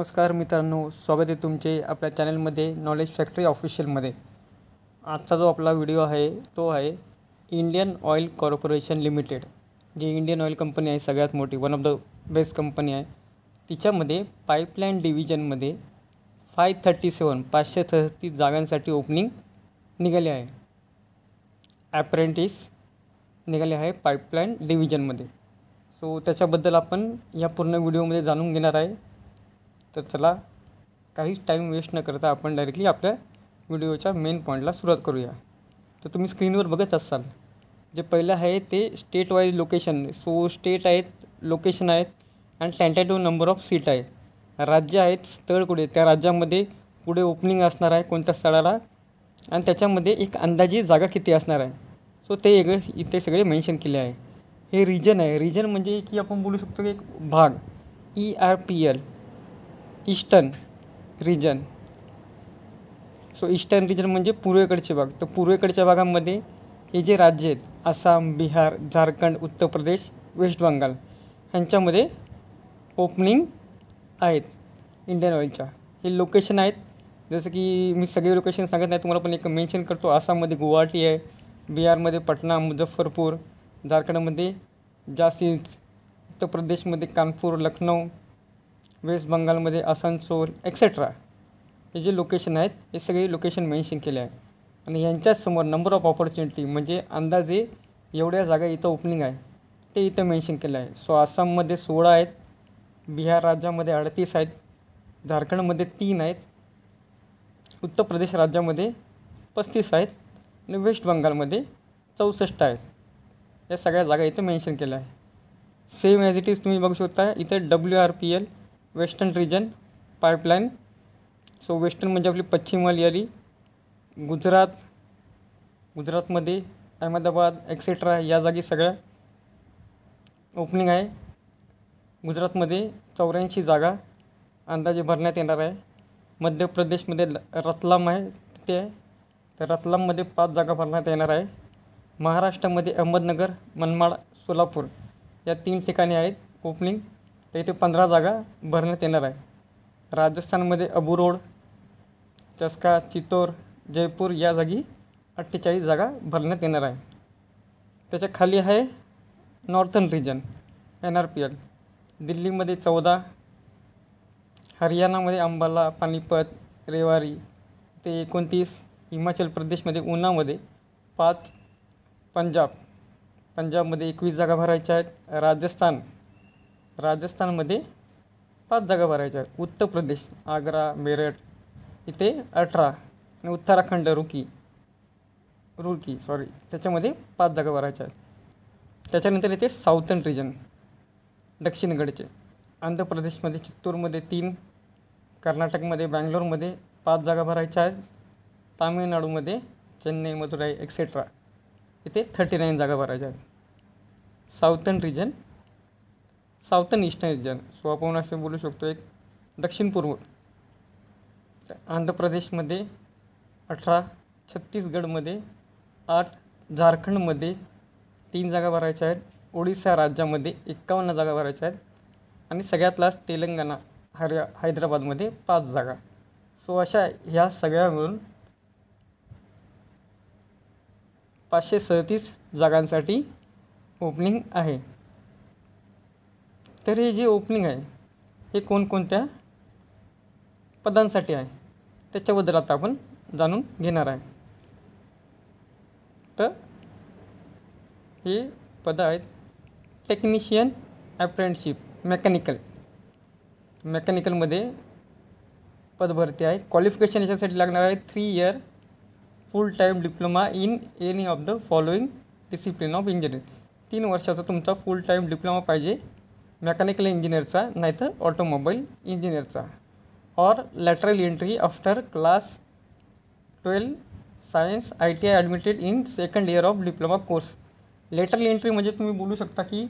नमस्कार मित्रांनो, स्वागत आहे तुमचे आपल्या चॅनलमध्ये नॉलेज फॅक्टरी ऑफिशियलमध्ये। आजचा जो आपला व्हिडिओ आहे तो आहे इंडियन ऑइल कॉर्पोरेशन लिमिटेड, जी इंडियन ऑइल कंपनी आहे, सगळ्यात मोठी, one of the best company आहे। तिच्यामध्ये पाईपलाईन डिव्हिजनमध्ये 537 जागांसाठी ओपनिंग निघाले आहे, ॲप्रेंटिस निघाले आहे पाईपलाईन डिव्हिजनमध्ये। सो त्याच्याबद्दल आपण या पूर्ण व्हिडिओमध्ये जाणून घेणार आहे। तर चला, काहीच टाईम वेस्ट न करता आपण डायरेक्टली आपल्या व्हिडिओच्या मेन पॉईंटला सुरुवात करूया। तर तुम्ही स्क्रीनवर बघत असाल, जे पहिलं आहे ते state wise location. So state आहेत, लोकेशन आहेत आणि टेंटेटिव्ह नंबर ऑफ सीट आहे, राज्य आहेत, स्थळ कुठे, त्या राज्यामध्ये पुढे ओपनिंग असणार आहे कोणत्या स्थळाला, आणि त्याच्यामध्ये एक अंदाजी जागा किती असणार आहे। सो ते इथे सगळे मेन्शन केले आहे। हे रिजन आहे, रिजन म्हणजे की आपण बोलू शकतो की एक भाग, ERPL, eastern region. So eastern region म्हणजे पूर्वेकडचे भाग। तर पूर्वेकडच्या भागामध्ये हे जे राज्य आहेत, आसाम, बिहार, झारखंड, उत्तर प्रदेश, वेस्ट बंगाल, ह्यांच्यामध्ये ओपनिंग आहेत इंडियन ऑइलच्या। हे लोकेशन आहेत, जसं की मी सगळे लोकेशन सांगत नाही तुम्हाला, पण एक मेन्शन करतो। आसाममध्ये गुवाहाटी आहे, बिहारमध्ये पटना, मुझफ्फरपूर, झारखंडमध्ये झांसी, उत्तर प्रदेशमध्ये कानपूर, लखनौ, वेस्ट बंगालमध्ये आसनसोल एक्सेट्रा। हे जे लोकेशन आहेत हे सगळे लोकेशन मेन्शन केले आहे। आणि यांच्यासमोर नंबर ऑफ ऑपॉर्च्युनिटी म्हणजे अंदाजे एवढ्या जागा इथं ओपनिंग आहे ते इथं मेन्शन केलं आहे। सो आसाममध्ये 16 आहेत, बिहार राज्यामध्ये 38 आहेत, झारखंडमध्ये 3 आहेत, उत्तर प्रदेश राज्यामध्ये 35 आहेत आणि वेस्ट बंगालमध्ये 64 आहेत। या सगळ्या जागा इथं मेन्शन केल्या आहे। सेम ॲज इट इज तुम्ही बघू शकता इथं WRPL western region pipeline. So western म्हणजे आपली पश्चिमवाली आली, गुजरातमध्ये अहमदाबाद एक्सेट्रा या जागी सगळ्या ओपनिंग आहे। गुजरातमध्ये 84 जागा अंदाजे भरण्यात येणार आहे। मध्य प्रदेशमध्ये रतलाम आहे, तिथे आहे, तर रतलाममध्ये 5 जागा भरण्यात येणार आहे। महाराष्ट्रामध्ये अहमदनगर, मनमाड, सोलापूर या 3 ठिकाणी आहेत ओपनिंग, तर इथे 15 जागा भरण्यात येणार आहे। राजस्थानमध्ये अबू रोड, चस्का, चित्तौर, जयपूर या जागी 48 जागा भरण्यात येणार आहे। त्याच्या खाली आहे नॉर्थन रिजन NRPL, दिल्लीमध्ये 14, हरियाणामध्ये अंबाला, पानिपत, रेवारी ते 29, हिमाचल प्रदेशमध्ये उनामध्ये 5, पंजाबमध्ये 21 जागा भरायच्या आहेत, राजस्थानमध्ये 5 जागा भरायच्या आहेत, उत्तर प्रदेश आग्रा, मेरठ इथे 18 आणि उत्तराखंड रुड़की त्याच्यामध्ये 5 जागा भरायच्या आहेत। त्याच्यानंतर इथे साऊथर्न रिजन दक्षिणकडचे, आंध्र प्रदेशमध्ये चित्तूरमध्ये 3, कर्नाटकमध्ये बँगलोरमध्ये 5 जागा भरायच्या आहेत, तामिळनाडूमध्ये चेन्नई, मदुराई एक्सेट्रा इथे 39 जागा भरायच्या आहेत। साऊथर्न ईस्टर्न रिजन, सो आपण असं बोलू शकतो एक दक्षिण पूर्व, आंध्र प्रदेशमध्ये 18, छत्तीसगडमध्ये 8, झारखंडमध्ये 3 जागा भरायच्या आहेत, ओडिसा राज्यामध्ये 51 जागा भरायच्या आहेत, आणि सगळ्यात लास्ट तेलंगणा, हैदराबादमध्ये 5 जागा। सो अशा ह्या सगळ्या मिळून 537 जागांसाठी ओपनिंग आहे। तर हे जे ओपनिंग आहे हे कोणकोणत्या पदांसाठी आहे त्याच्याबद्दल आता आपण जाणून घेणार आहे। तर हे पदं आहेत टेक्निशियन अप्रेंटिसशिप, मेकॅनिकलमध्ये पदभरती आहे। क्वालिफिकेशन याच्यासाठी लागणार आहे 3 year full time diploma in any of the following discipline of engineering. 3 वर्षाचा तुमचा फुल टाईम डिप्लोमा पाहिजे मेकॅनिकल इंजिनिअरचा, नाहीतर ऑटोमोबाईल इंजिनिअरचा, और lateral entry after class 12 science ITI admitted in second year of diploma course. Lateral entry म्हणजे तुम्ही बोलू शकता की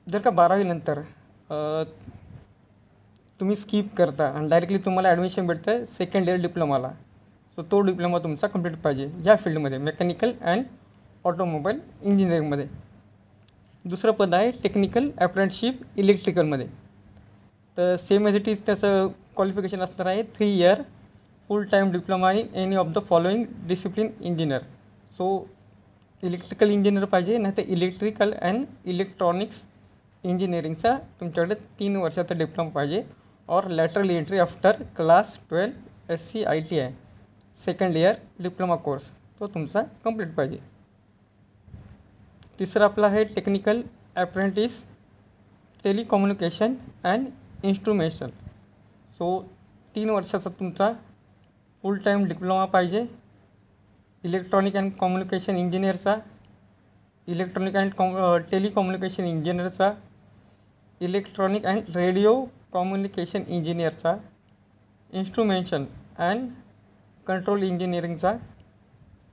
जर का 12वी नंतर तुम्ही स्किप करता आणि डायरेक्टली तुम्हाला ॲडमिशन भेटतं सेकंड इयर डिप्लोमाला, सो तो डिप्लोमा तुमचा कंप्लीट पाहिजे या फील्डमध्ये, मेकॅनिकल अँड ऑटोमोबाईल इंजिनिअरिंगमध्ये। दुसरं पद आहे टेक्निकल अप्रेंटिसशिप इलेक्ट्रिकलमध्ये, तर सेम ॲज इट इज त्याचं क्वालिफिकेशन असणार आहे 3 year full time diploma in any of the following discipline engineer. So electrical engineer पाहिजे, नाही तर इलेक्ट्रिकल अँड इलेक्ट्रॉनिक्स इंजिनिअरिंगचा तुमच्याकडे 3 वर्षाचा डिप्लोमा पाहिजे. और lateral entry after class 12 SCITI second year diploma course तो तुमचा कंप्लीट पाहिजे. तिसरं आपलं आहे technical apprentice telecommunication and instrumentation. So 3 वर्षाचा तुमचा फुल टाईम डिप्लोमा पाहिजे इलेक्ट्रॉनिक अँड कम्युनिकेशन इंजिनियरचा, इलेक्ट्रॉनिक अँड टेलिकम्युनिकेशन इंजिनियरचा, इलेक्ट्रॉनिक अँड रेडिओ कम्युनिकेशन इंजिनियरचा, इन्स्ट्रुमेंशन अँड कंट्रोल इंजिनिअरिंगचा,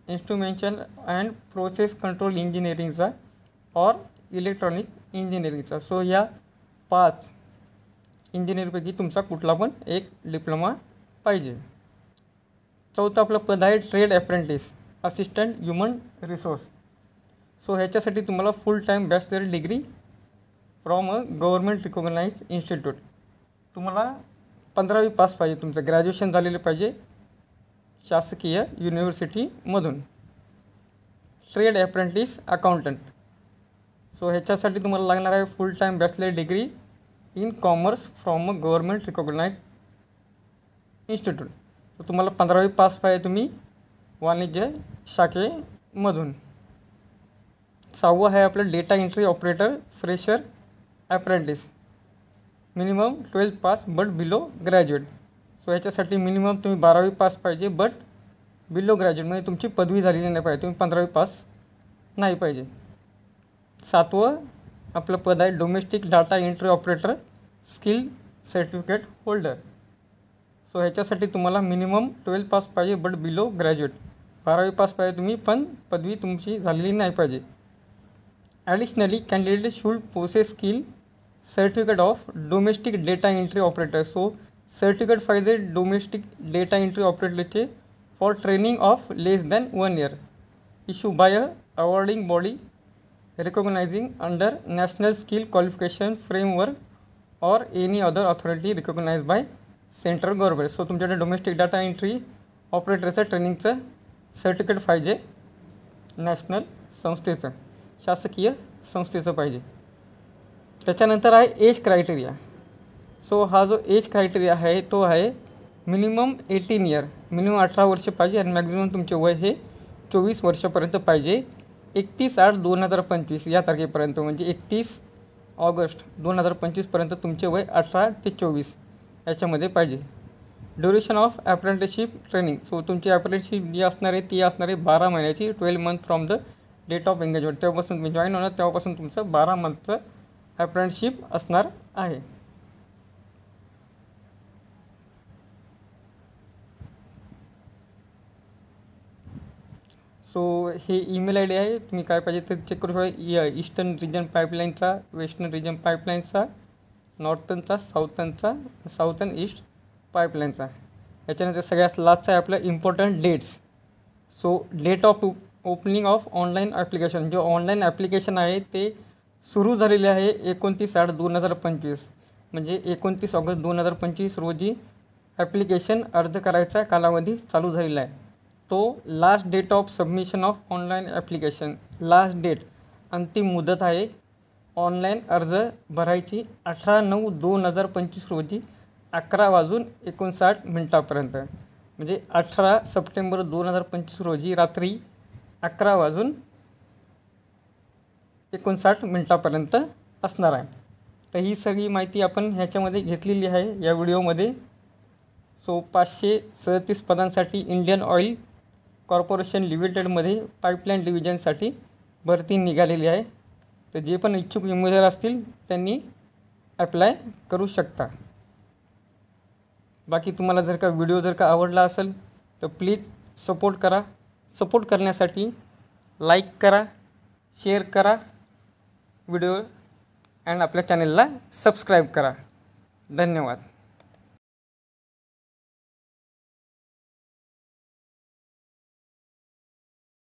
इन्स्ट्रुमेंशन अँड प्रोसेस कंट्रोल इंजिनिअरिंगचा और इलेक्ट्रॉनिक इंजिनिअरिंगचा. सो या 5 इंजिनिअरपैकी तुमचा कुठला पण एक डिप्लोमा पाहिजे. चौथं आपलं पद आहे trade apprentice assistant human resource. So ह्याच्यासाठी तुम्हाला full time bachelor degree from a government recognise institute. तुम्हाला 15वी पास पाहिजे, तुमचं ग्रॅज्युएशन झालेलं पाहिजे शासकीय युनिव्हर्सिटीमधून. Trade apprentice accountant. सो ह्याच्यासाठी तुम्हाला लागणार आहे full time bachelor degree in commerce from a government recognise institute. तर तुम्हाला 15वी पास पाहिजे तुम्ही वाणिज्य शाखेमधून. 6वं आहे आपलं data entry operator fresher apprentice. Minimum 12th pass but below graduate. So ह्याच्यासाठी मिनिमम तुम्ही 12वी पास पाहिजे बट बिलो ग्रॅज्युएट म्हणजे तुमची पदवी झालेली नाही पाहिजे, तुम्ही 15वी पास नाही पाहिजे. 7वं आपलं पद आहे domestic data entry operator skill certificate holder. So ह्याच्यासाठी तुम्हाला मिनिमम 12th पास पाहिजे बट बिलो ग्रॅज्युएट. 12वी पास पाहिजे तुम्ही पण पदवी तुमची झालेली नाही पाहिजे. Additionally candidate should possess skill certificate of domestic data entry ऑपरेटर. सो सर्टिफिकेट पाहिजे डोमेस्टिक डेटा एंट्री ऑपरेटरचे for training of less than 1 year issue by a awarding body recognizing under national skill qualification framework और any other authority recognize by central government. So तुमच्याकडे domestic data entry ऑपरेटरचं ट्रेनिंगचं सर्टिफिकेट पाहिजे, नॅशनल संस्थेचं शासकीय संस्थेचं पाहिजे. त्याच्यानंतर आहे एज क्रायटेरिया. सो हा जो एज क्रायटेरिया आहे तो आहे मिनिमम 18 year, मिनिमम 18 वर्ष पाहिजे आणि मॅक्झिमम तुमचे वय हे 24 वर्षापर्यंत पाहिजे. 31/8/2025 या तारखेपर्यंत म्हणजे 31 ऑगस्ट 2025पर्यंत तुमचे वय 18 ते 24 याच्यामध्ये पाहिजे. Duration of apprenticeship training. So तुमची अप्रेंटिसशिप जी असणार आहे ती असणार आहे 12 महिन्याची 12 month from the date of engagement. तेव्हापासून तुम्ही जॉईन होणार तेव्हापासून तुमचं 12 monthचं अप्रेंटिसशिप असणार आहे. सो हे ईमेल ID आहे, तुम्ही काय पाहिजे ते चेक करू शकता. ईस्टर्न रिजन पाईपलाईनचा, वेस्टर्न रिजन पाईपलाईनचा, नॉर्थर्नचा, साऊथर्न ईस्ट पाईपलाईनचा. याच्यानंतर सगळ्यात लास्टचा आहे आपलं important dates. So date of opening of online application. जे ऑनलाईन ॲप्लिकेशन आहे ते सुरू झालेले आहे 29/8/2025 म्हणजे 29 ऑगस्ट 2025 रोजी ॲप्लिकेशन अर्ज करायचा कालावधी चालू झालेला आहे. तो last date of submission of online application, last date अंतिम मुदत आहे ऑनलाईन अर्ज भरायची 18/9/2025 रोजी 11:59 म्हणजे 18 सप्टेंबर 2025 रोजी रात्री 11:59 असणार आहे. तर ही सगळी माहिती आपण ह्याच्यामध्ये घेतलेली आहे या व्हिडिओमध्ये. सो 537 पदांसाठी इंडियन ऑइल कॉर्पोरेशन लिमिटेडमध्ये पाईपलाईन डिव्हिजनसाठी भरती निघालेली आहे. तर जे पण इच्छुक उमेदवार असतील त्यांनी ॲप्लाय करू शकता. बाकी तुम्हाला जर का व्हिडिओ आवडला असेल तर प्लीज सपोर्ट करा. सपोर्ट करण्यासाठी लाईक करा, शेअर करा व्हिडिओ आणि आपल्या चॅनलला सबस्क्राईब करा. धन्यवाद.